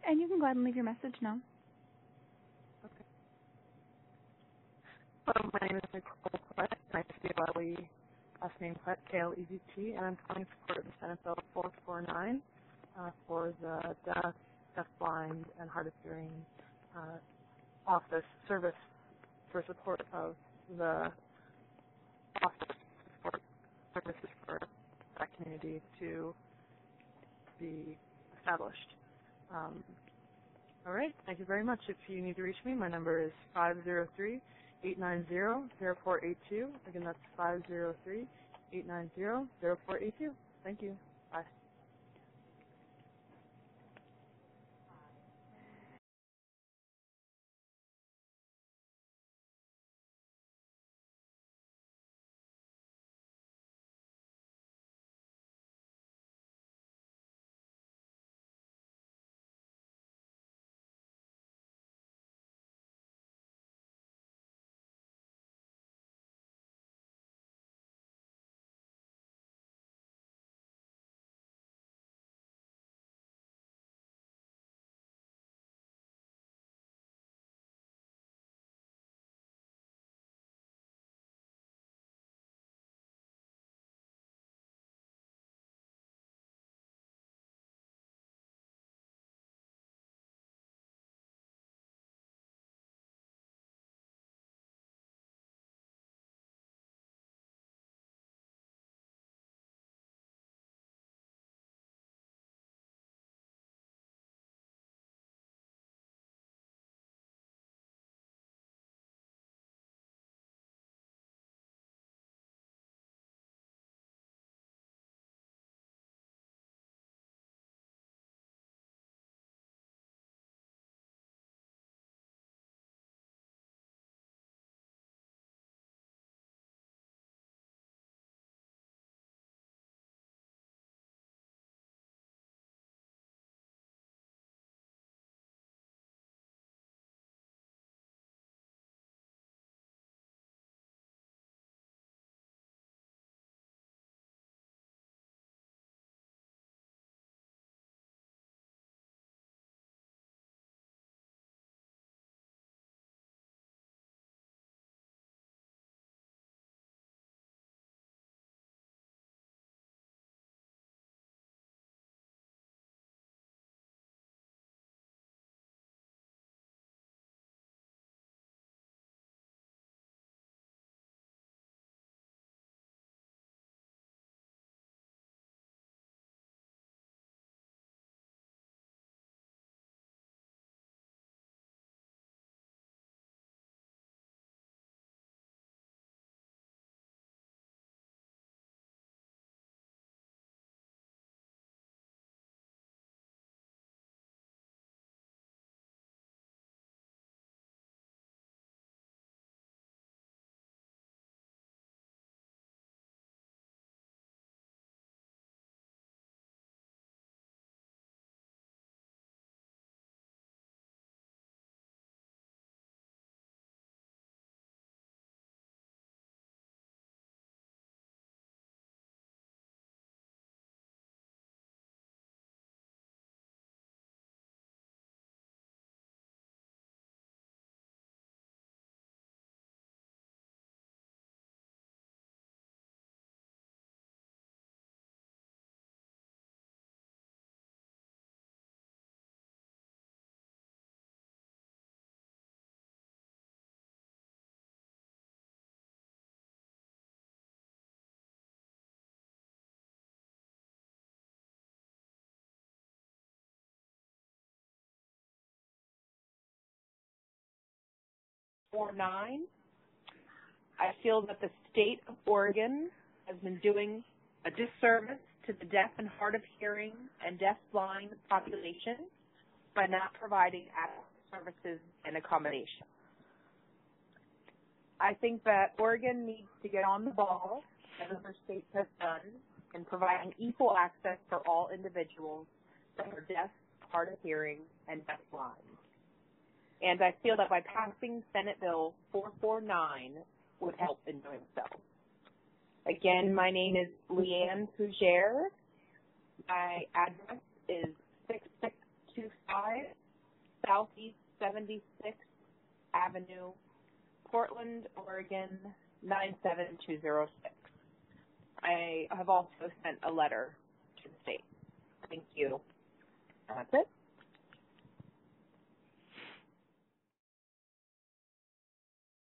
And you can go ahead and leave your message now. Okay. Hello, my name is Nicole Klett, and I C-O-L-E, last name Klett, K-L-E-Z-T, and I'm calling in support of the Senate Bill 449 for the deaf-blind, and hard of hearing office service for support of the office support services for that community to be established. All right, thank you very much. If you need to reach me, my number is 503-890-0482. Again, that's 503-890-0482. Thank you. Bye. I feel that the state of Oregon has been doing a disservice to the deaf and hard of hearing and deaf-blind population by not providing adequate services and accommodation. I think that Oregon needs to get on the ball, as other states have done, in providing equal access for all individuals that are deaf, hard of hearing, and deaf-blind. And I feel that by passing Senate Bill 449 would help in doing so. Again, my name is Leanne Fougere. My address is 6625 Southeast 76th Avenue, Portland, Oregon 97206. I have also sent a letter to the state. Thank you. That's it.